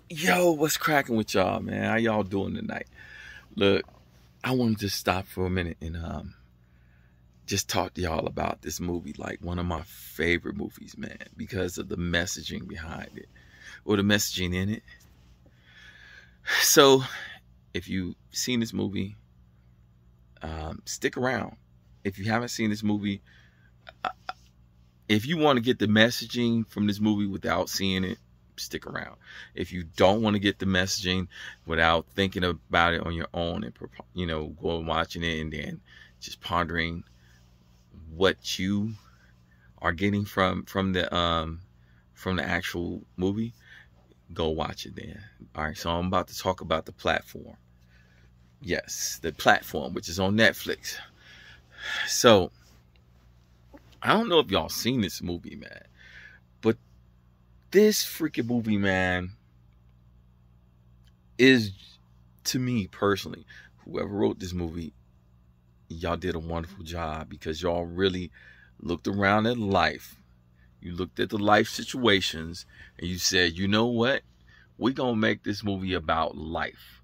Yo, what's cracking with y'all, man? How y'all doing tonight? Look, I wanted to stop for a minute and just talk to y'all about this movie, like one of my favorite movies, man, because of the messaging behind it or the messaging in it. So, if you've seen this movie, stick around. If you haven't seen this movie, if you want to get the messaging from this movie without seeing it, stick around. If you don't want to get the messaging without thinking about it on your own and go and watching it and then just pondering what you are getting from the actual movie, go watch it then. All right, so I'm about to talk about the platform. Yes, the platform, which is on Netflix. So I don't know if y'all seen this movie, man, but this freaking movie, man, is, to me personally, whoever wrote this movie, y'all did a wonderful job, because y'all really looked around at life. You looked at the life situations and you said, you know what? We're going to make this movie about life,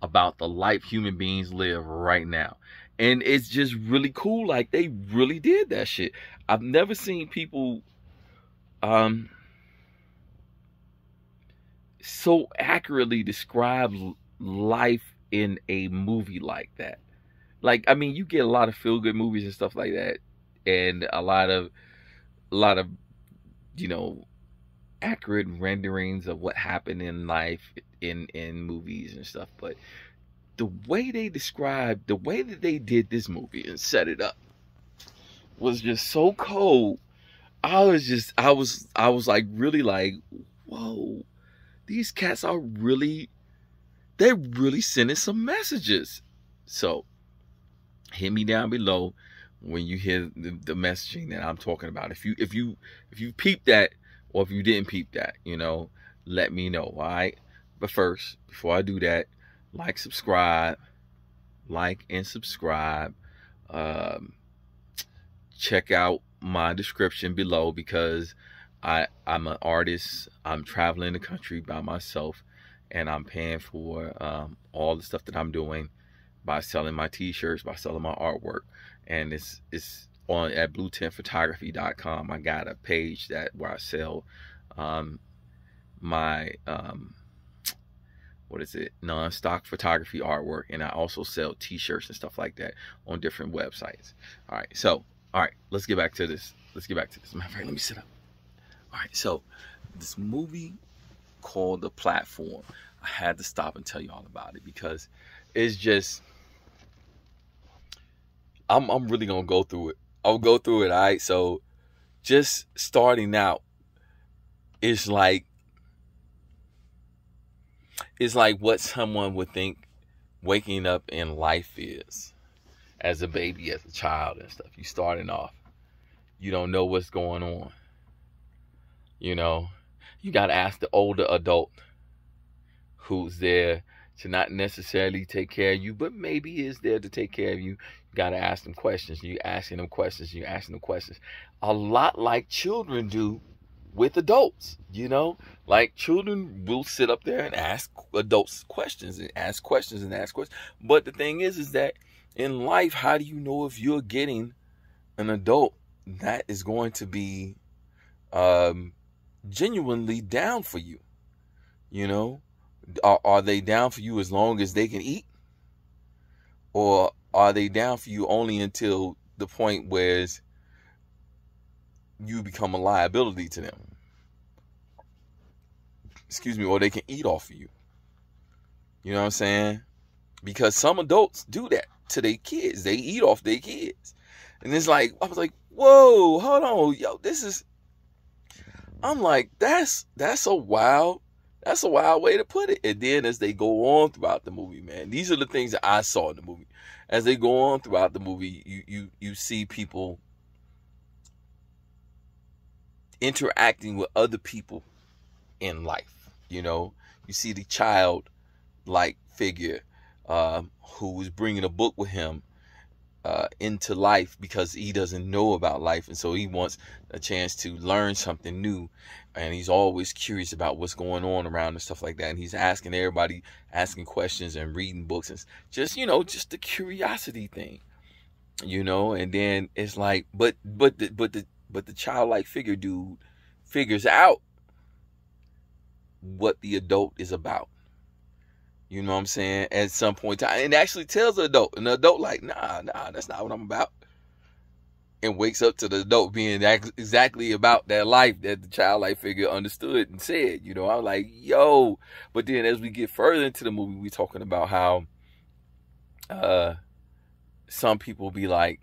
about the life human beings live right now. And it's just really cool. Like, they really did that shit. I've never seen people so accurately describe life in a movie like that. Like, I mean, you get a lot of feel-good movies and stuff like that, and a lot of accurate renderings of what happened in life in movies and stuff. But the way they described, the way that they did this movie and set it up was just so cold. I was like, really, like, whoa, these cats are really, they're really sending some messages. So hit me down below when you hear the messaging that I'm talking about. If you peeped that, or if you didn't peep that, let me know. All right. But first, before I do that, like and subscribe. Check out my description below, because I'm an artist. I'm traveling the country by myself, and I'm paying for all the stuff that I'm doing by selling my t-shirts, by selling my artwork. And it's on at blutintphotography.com. I got a page where I sell my non-stock photography artwork, and I also sell t-shirts and stuff like that on different websites. All right, let's get back to this. Matter of fact, let me sit up. All right, so this movie called The Platform, I had to stop and tell you all about it, because it's just, I'm really gonna go through it. I'll go through it. All right, so just starting out, it's like what someone would think waking up in life is, as a baby, as a child and stuff. You starting off, you don't know what's going on. You got to ask the older adult who's there to not necessarily take care of you, but maybe is there to take care of you. You got to ask them questions. You asking them questions. A lot like children do with adults. Like, children will sit up there and ask adults questions and ask questions and ask questions. But the thing is that in life, how do you know if you're getting an adult that is going to be genuinely down for you? Are they down for you as long as they can eat? Or are they down for you only until the point where you become a liability to them? Excuse me, or they can eat off of you. You know what I'm saying? Because some adults do that to their kids. They eat off their kids. And it's like, I was like, whoa, hold on, yo, I'm like, that's a wild way to put it. And then as they go on throughout the movie, man, these are the things that I saw in the movie. As they go on throughout the movie, you see people interacting with other people in life. You see the child like figure who was bringing a book with him, into life because he doesn't know about life, and so he wants a chance to learn something new, and he's always curious about what's going on around and stuff like that, and he's asking everybody, asking questions and reading books, and just, you know, just the curiosity thing, you know. And then it's like, but the childlike figure dude figures out what the adult is about. You know what I'm saying? At some point in time, and actually tells the adult, and the adult like, nah, that's not what I'm about. And wakes up to the adult being exactly about that life that the childlike figure understood and said. You know, I'm like, yo. But then as we get further into the movie, we're talking about how some people be like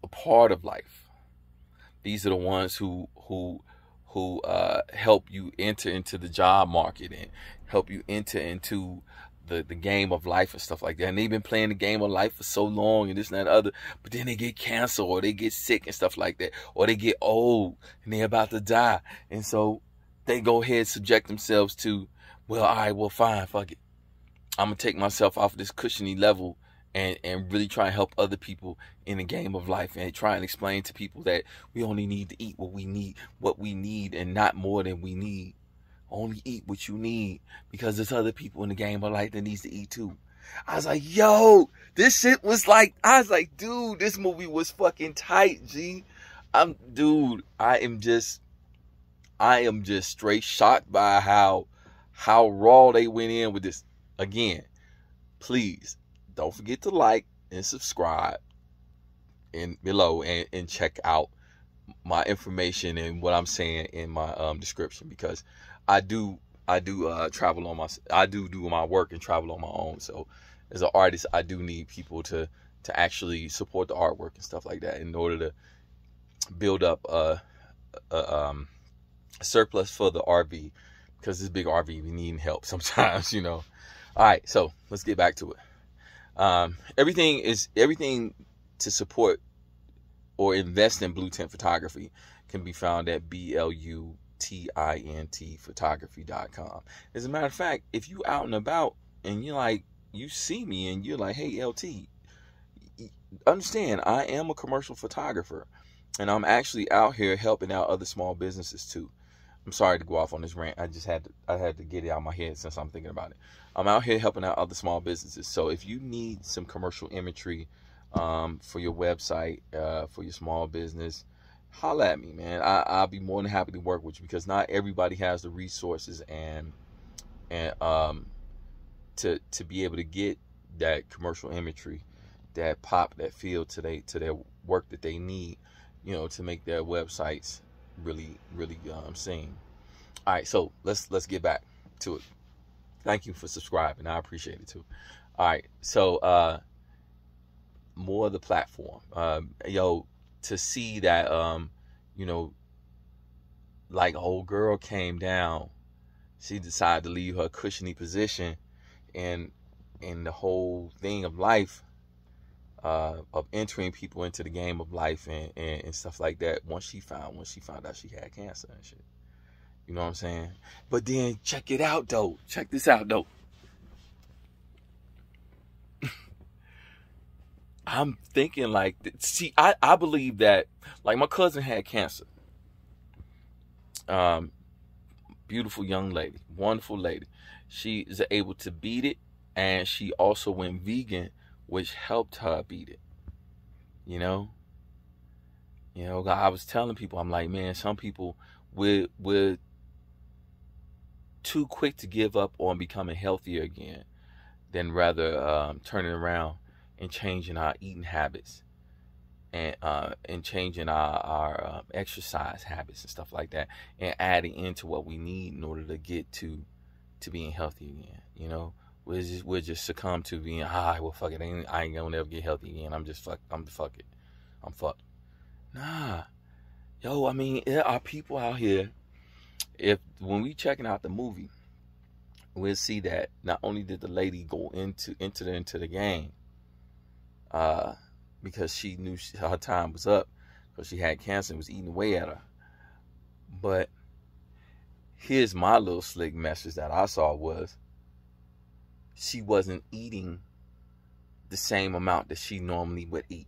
a part of life. These are the ones who help you enter into the job market and help you enter into the game of life and stuff like that. And they've been playing the game of life for so long and this and that and other, but then they get cancer or they get sick and stuff like that, or they get old and they're about to die, and so they go ahead and subject themselves to, well, all right, well, fine, fuck it, I'm gonna take myself off of this cushiony level and really try and help other people in the game of life, and try and explain to people that we only need to eat what we need and not more than we need. Only eat what you need, because there's other people in the game of life that needs to eat too. I was like, yo, this shit was like, I was like, dude, this movie was fucking tight, G. I am just straight shocked by how raw they went in with this. Again, please don't forget to like and subscribe below and check out my information and what I'm saying in my description, because I do travel on I do my work and travel on my own. So as an artist, I do need people to actually support the artwork and stuff like that in order to build up a surplus for the RV, because this big RV we need help sometimes, you know. All right, so let's get back to it. Everything to support or invest in Blue Tint Photography can be found at BLUTINT photography.com. As a matter of fact, if you out and about and you're like, you see me and you're like, hey, LT, understand, I am a commercial photographer, and I'm actually out here helping out other small businesses too. I'm sorry to go off on this rant. I had to get it out of my head since I'm thinking about it. I'm out here helping out other small businesses. So if you need some commercial imagery for your website, for your small business, holla at me, man. I'll be more than happy to work with you, because not everybody has the resources and to be able to get that commercial imagery, that pop, that feel to their work that they need, you know, to make their websites really sing. All right, so let's get back to it. Thank you for subscribing. I appreciate it too. All right, so more of the platform. Yo, to see that you know, like, old girl came down, she decided to leave her cushiony position and the whole thing of life, of entering people into the game of life and stuff like that, once she found out she had cancer and shit. You know what I'm saying? But then check it out though. Check this out though. I'm thinking like, see, I believe that, like, my cousin had cancer. Beautiful young lady, wonderful lady. She is able to beat it, and she also went vegan, which helped her beat it. You know, I was telling people, I'm like, man, some people we're too quick to give up on becoming healthier again, than rather turning around and changing our eating habits and changing our exercise habits and stuff like that, and adding into what we need in order to get to being healthy again. You know, we'll just succumb to being, well, fuck it, I ain't gonna never get healthy again. I'm fucked. Nah, yo, I mean, there are people out here. When we checking out the movie, we'll see that not only did the lady go into the game, because she knew her time was up, because she had cancer and was eating away at her. But here's my little slick message that I saw was, she wasn't eating the same amount that she normally would eat.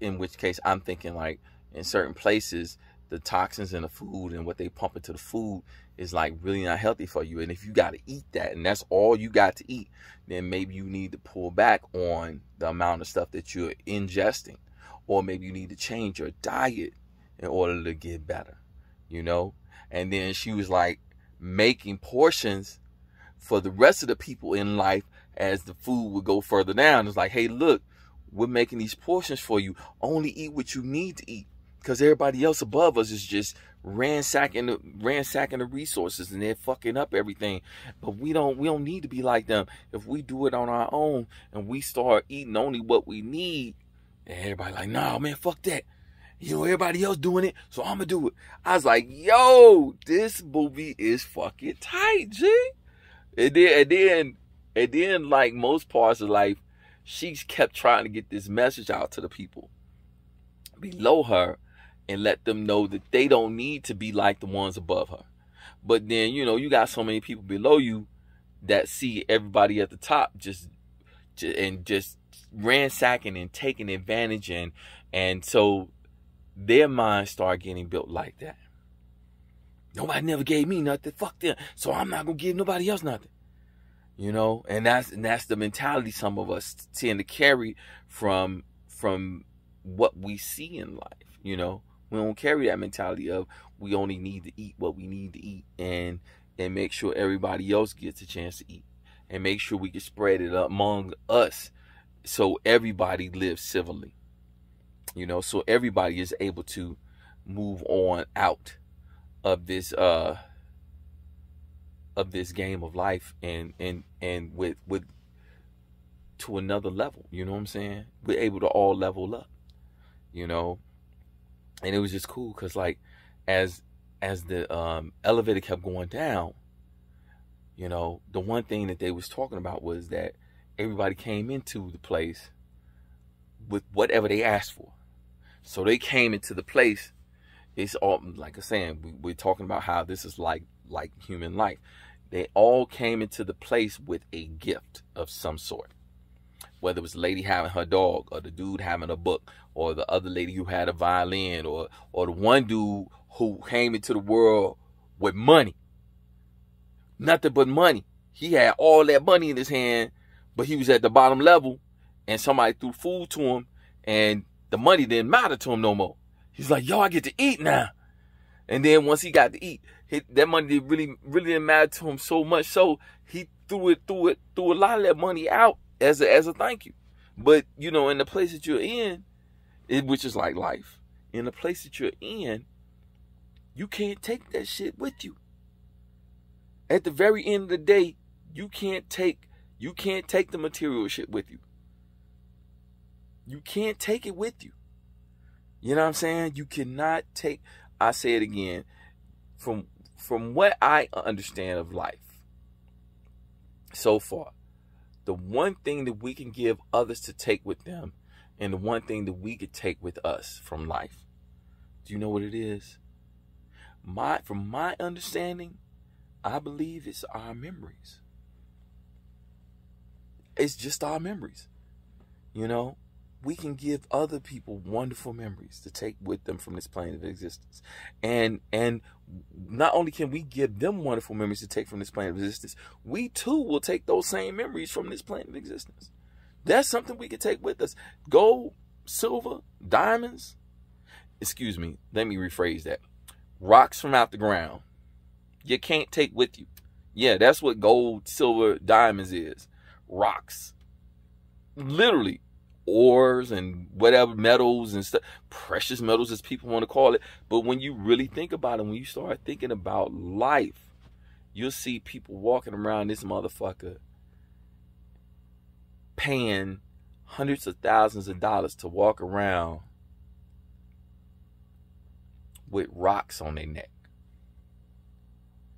In which case, I'm thinking like in certain places, the toxins in the food and what they pump into the food is like really not healthy for you. And if you got to eat that, and that's all you got to eat, then maybe you need to pull back on the amount of stuff that you're ingesting, or maybe you need to change your diet in order to get better, you know? And then she was like making portions for the rest of the people in life as the food would go further down. It's like, hey, look, we're making these portions for you. Only eat what you need to eat, because everybody else above us is just ransacking the resources, and they're fucking up everything. But we don't need to be like them. If we do it on our own and we start eating only what we need, and everybody like, nah, man, fuck that. You know, everybody else doing it, so I'm gonna do it. I was like, yo, this movie is fucking tight, G. And then, like most parts of life, she's kept trying to get this message out to the people below her and let them know that they don't need to be like the ones above her. But then, you know, you got so many people below you that see everybody at the top just ransacking and taking advantage, and so their minds start getting built like that. Nobody never gave me nothing. Fuck them. So I'm not gonna give nobody else nothing. You know, and that's the mentality some of us tend to carry from what we see in life. You know, we don't carry that mentality of we only need to eat what we need to eat, and make sure everybody else gets a chance to eat, and make sure we can spread it among us so everybody lives civilly. You know, so everybody is able to move on out of this game of life and with to another level. You know what I'm saying? We're able to all level up, you know. And it was just cool because like as the elevator kept going down, you know, the one thing that they was talking about was that everybody came into the place with whatever they asked for. So they came into the place. It's all, like I'm saying, we're talking about how this is like human life. They all came into the place with a gift of some sort. Whether it was the lady having her dog, or the dude having a book, or the other lady who had a violin, or the one dude who came into the world with money. Nothing but money. He had all that money in his hand, but he was at the bottom level, and somebody threw food to him, and the money didn't matter to him no more. He's like, yo, I get to eat now. And then once he got to eat, that money really didn't matter to him so much. So he threw a lot of that money out as a thank you. But you know, in the place that you're in, which is like life, in the place that you're in, you can't take that shit with you. At the very end of the day, you can't take the material shit with you. You can't take it with you. You know what I'm saying? You cannot take, I say it again, from what I understand of life so far, the one thing that we can give others to take with them, and the one thing that we could take with us from life, do you know what it is? From my understanding, I believe it's our memories. It's just our memories. You know? We can give other people wonderful memories to take with them from this plane of existence. And not only can we give them wonderful memories to take from this plane of existence, we too will take those same memories from this plane of existence. That's something we can take with us. Gold, silver, diamonds. Excuse me, let me rephrase that. Rocks from out the ground. You can't take with you. Yeah, that's what gold, silver, diamonds is. Rocks. Literally. Ores and whatever metals and stuff, precious metals as people want to call it. But when you really think about it, when you start thinking about life, you'll see people walking around this motherfucker paying hundreds of thousands of dollars to walk around with rocks on their neck.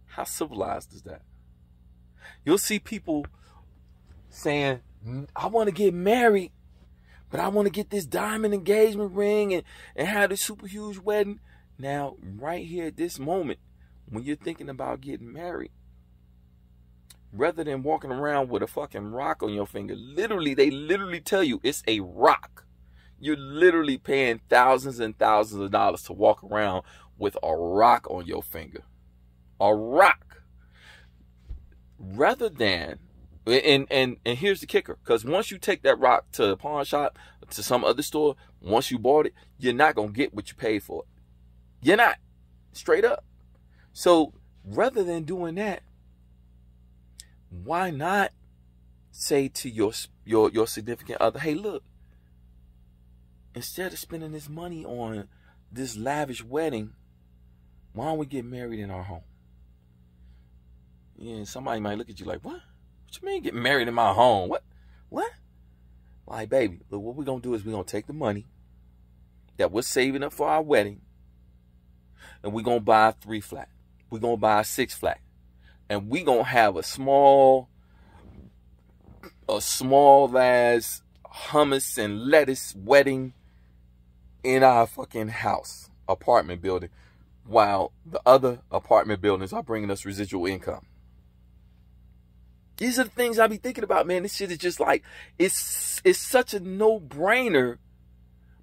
How civilized is that? You'll see people saying, I want to get married, but I want to get this diamond engagement ring and have this super huge wedding. Now, right here at this moment, when you're thinking about getting married, rather than walking around with a fucking rock on your finger. Literally, they literally tell you it's a rock. You're literally paying thousands and thousands of dollars to walk around with a rock on your finger. A rock. Rather than, and here's the kicker, because once you take that rock to a pawn shop, to some other store, once you bought it, you're not going to get what you paid for it. You're not. Straight up. So rather than doing that, why not say to your significant other, hey, look, instead of spending this money on this lavish wedding, why don't we get married in our home? Yeah, somebody might look at you like, what? What you mean get married in my home? What? Like, baby, look, what we're going to do is we're going to take the money that we're saving up for our wedding, and we're going to buy a 3 flat. We're going to buy a 6 flat. And we're going to have a small ass hummus and lettuce wedding in our fucking house, apartment building, while the other apartment buildings are bringing us residual income. These are the things I be thinking about, man. This shit is just like, it's such a no-brainer,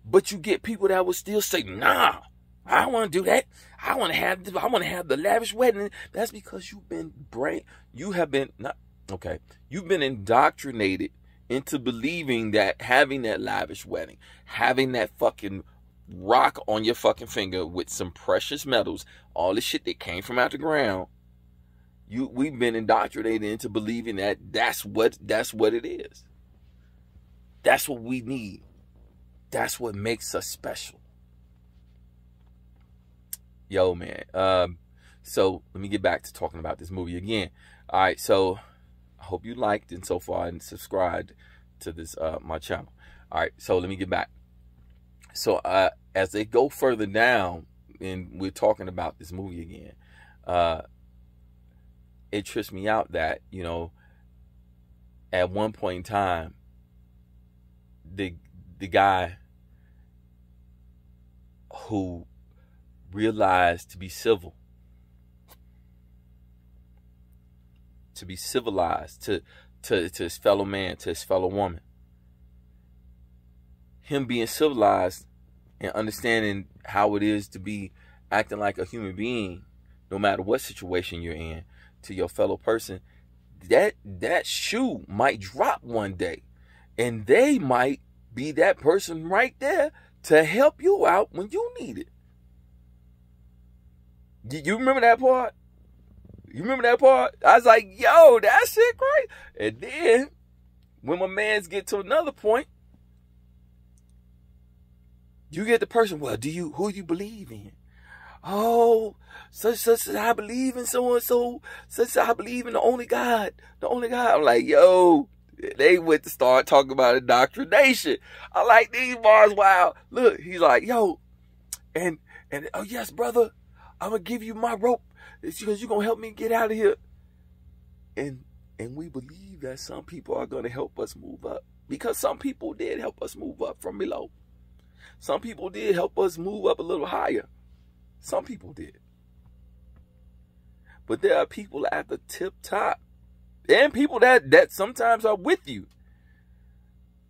but you get people that will still say, nah, I don't want to do that. I want to have the lavish wedding. That's because you've been you've been indoctrinated into believing that having that lavish wedding, having that fucking rock on your fucking finger with some precious metals, all this shit that came from out the ground, we've been indoctrinated into believing that that's what it is. That's what we need. That's what makes us special. Yo, man. So let me get back to talking about this movie again. All right, so I hope you liked and so far and subscribed to this my channel. All right, so let me get back. So as they go further down and we're talking about this movie again, it trips me out that, you know, at one point in time, the guy who realized to be civilized, to his fellow man, to his fellow woman, him being civilized and understanding how it is to be acting like a human being, no matter what situation you're in, to your fellow person, that shoe might drop one day, and they might be that person right there to help you out when you need it. You remember that part? You remember that part? I was like, yo, that shit great. And then when my mans get to another point, you get the person, well, who do you believe in? Oh, such I believe in so and so, such I believe in the only God. The only God. I'm like, yo, they went to start talking about indoctrination. I like these bars. Wow. Look, he's like, yo, and oh yes, brother, I'm gonna give you my rope. It's because you're gonna help me get out of here. And we believe that some people are gonna help us move up, because some people did help us move up from below. Some people did help us move up a little higher. Some people did. But there are people at the tip top, and people that sometimes are with you,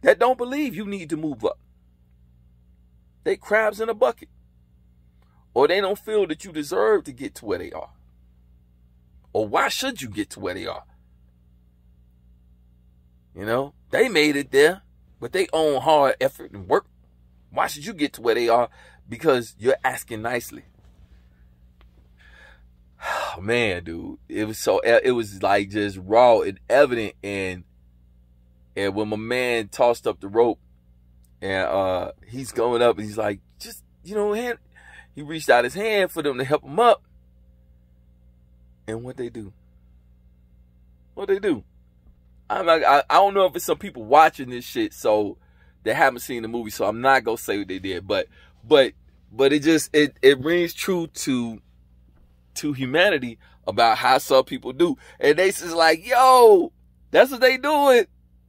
that don't believe you need to move up. They crabs in a bucket. Or they don't feel that you deserve to get to where they are. Or why should you get to where they are? You know, they made it there, but they own hard effort and work. Why should you get to where they are? Because you're asking nicely. Oh, man, dude, it was like just raw and evident. And when my man tossed up the rope, and he's going up, and he's like, just, you know, he reached out his hand for them to help him up. And what they do? What they do? I don't know if it's some people watching this shit, so they haven't seen the movie, so I'm not gonna say what they did. But it just it rings true to humanity about how some people do. And they just like, yo, that's what they doing.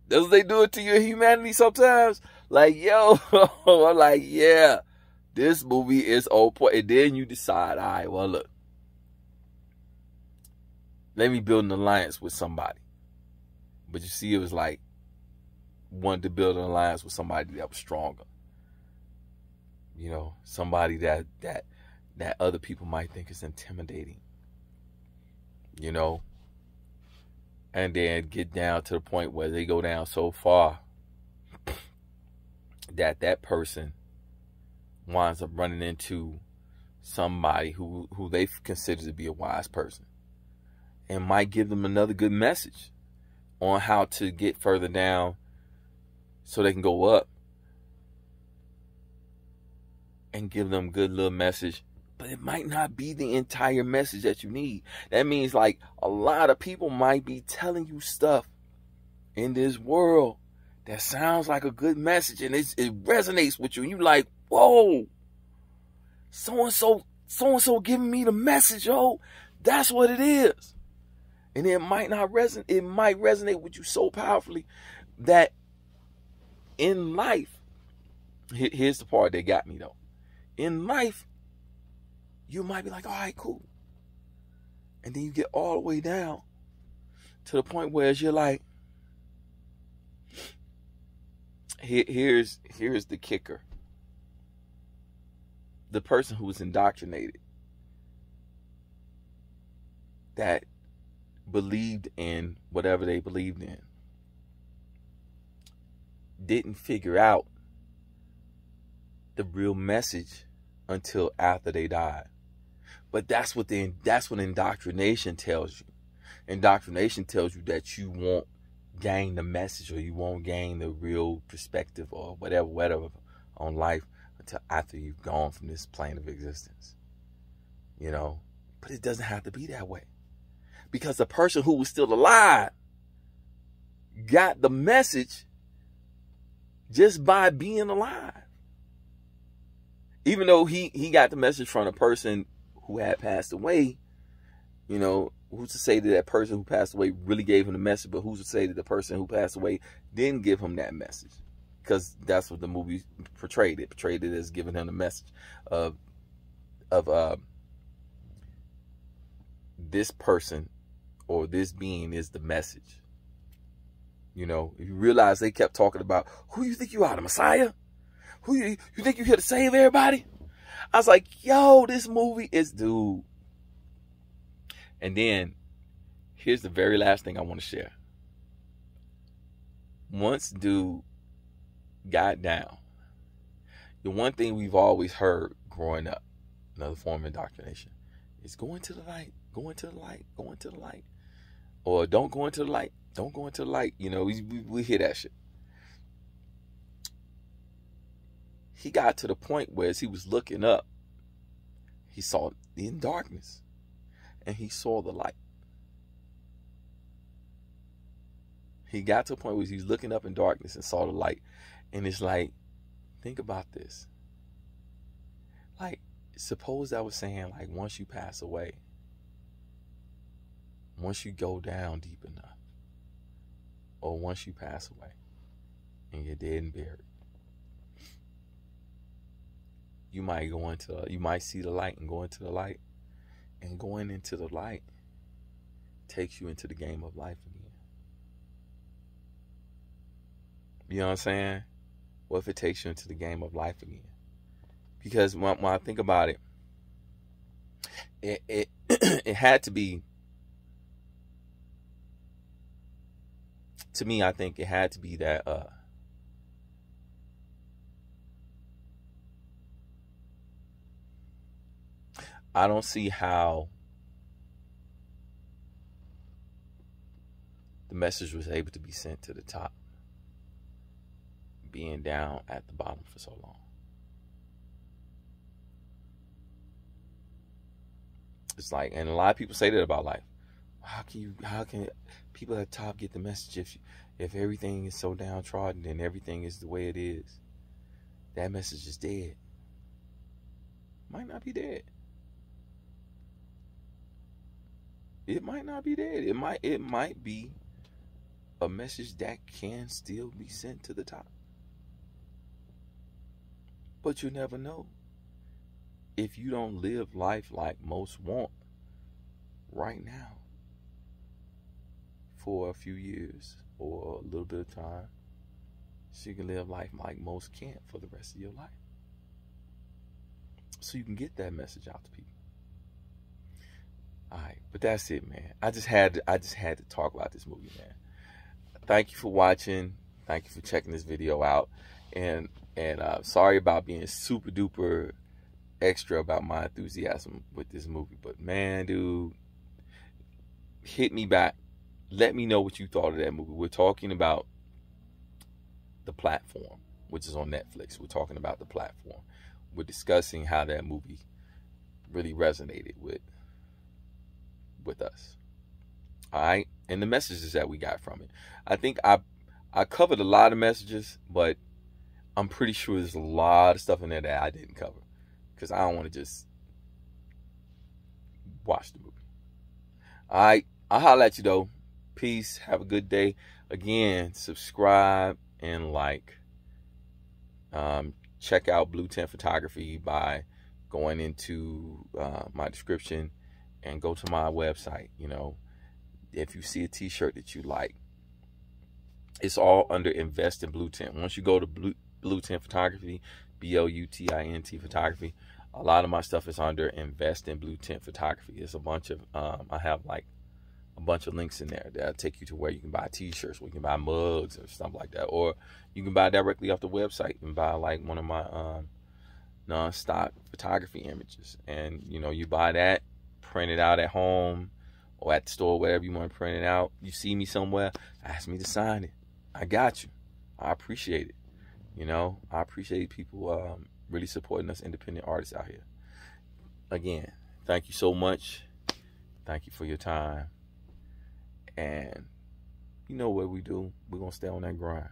That's what they do it to your humanity sometimes. Like, yo, I'm like, yeah, this movie is on point. And then you decide, all right, well, look, let me build an alliance with somebody. But you see, it was like, wanted to build an alliance with somebody that was stronger. You know, somebody that other people might think is intimidating. You know, and then get down to the point where they go down so far that that person winds up running into somebody who they consider to be a wise person, and might give them another good message on how to get further down so they can go up, and give them a good little message. But it might not be the entire message that you need. That means, like, a lot of people might be telling you stuff in this world that sounds like a good message, and it resonates with you, and you like, whoa, so-and-so giving me the message, yo. That's what it is. And it might not resonate. It might resonate with you so powerfully that in life, here's the part that got me, though. In life, you might be like, all right, cool. And then you get all the way down to the point where you're like, here's the kicker. The person who was indoctrinated, that believed in whatever they believed in, didn't figure out the real message until after they died. But that's what indoctrination tells you. Indoctrination tells you that you won't gain the message, or you won't gain the real perspective, or whatever on life until after you've gone from this plane of existence. You know, but it doesn't have to be that way, because the person who was still alive got the message just by being alive. Even though he got the message from a person who had passed away, you know, who's to say that that person who passed away really gave him the message, but who's to say that the person who passed away didn't give him that message? Because that's what the movie portrayed. It portrayed it as giving him the message of this person or this being is the message. You know, you realize they kept talking about, who you think you are, the Messiah? Who you think you're here to save everybody? I was like, yo, this movie is dude. And then here's the very last thing I want to share. Once dude got down, the one thing we've always heard growing up, another form of indoctrination, is go into the light, go into the light, go into the light. Or don't go into the light, don't go into the light. You know, we hear that shit. He got to the point where as he was looking up, he saw in darkness, and he saw the light. He got to a point where he was looking up in darkness and saw the light. And it's like, think about this. Like, suppose I was saying, like, once you pass away, once you go down deep enough, or once you pass away and you're dead and buried, you might see the light and go into the light, and going into the light takes you into the game of life again. You know what I'm saying? What if it takes you into the game of life again? Because when I think about it, it had to be, to me, I think it had to be that I don't see how the message was able to be sent to the top, being down at the bottom for so long. It's like, and a lot of people say that about life. How can people at the top get the message if everything is so downtrodden and everything is the way it is? That message is dead. Might not be dead. It might not be dead. It might be a message that can still be sent to the top. But you never know. If you don't live life like most want right now, for a few years or a little bit of time, so you can live life like most can't for the rest of your life. So you can get that message out to people. All right, but that's it, man. I just had to talk about this movie, man. Thank you for watching. Thank you for checking this video out. And sorry about being super duper extra about my enthusiasm with this movie, but man, dude, hit me back. Let me know what you thought of that movie. We're talking about The Platform, which is on Netflix. We're talking about The Platform. We're discussing how that movie really resonated with us. All right, and the messages that we got from it. I think I covered a lot of messages, but I'm pretty sure there's a lot of stuff in there that I didn't cover, because I don't want to just watch the movie. All right, I'll holler at you though. Peace. Have a good day. Again, subscribe and like. Check out Blutintphotography by going into my description and go to my website. You know, if you see a t-shirt that you like, it's all under Invest in Blutint. Once you go to Blutintphotography, B-L-U-T-I-N-T photography, a lot of my stuff is under Invest in Bluetint Photography. It's a bunch of I have like a bunch of links in there that'll take you to where you can buy t-shirts, where you can buy mugs or stuff like that, or you can buy directly off the website and buy like one of my non-stock photography images, and you know, you buy that, print it out at home or at the store, wherever you want to print it out. You see me somewhere, ask me to sign it. I got you. I appreciate it. You know, I appreciate people really supporting us independent artists out here. Again, thank you so much. Thank you for your time. And you know what we do. We're going to stay on that grind.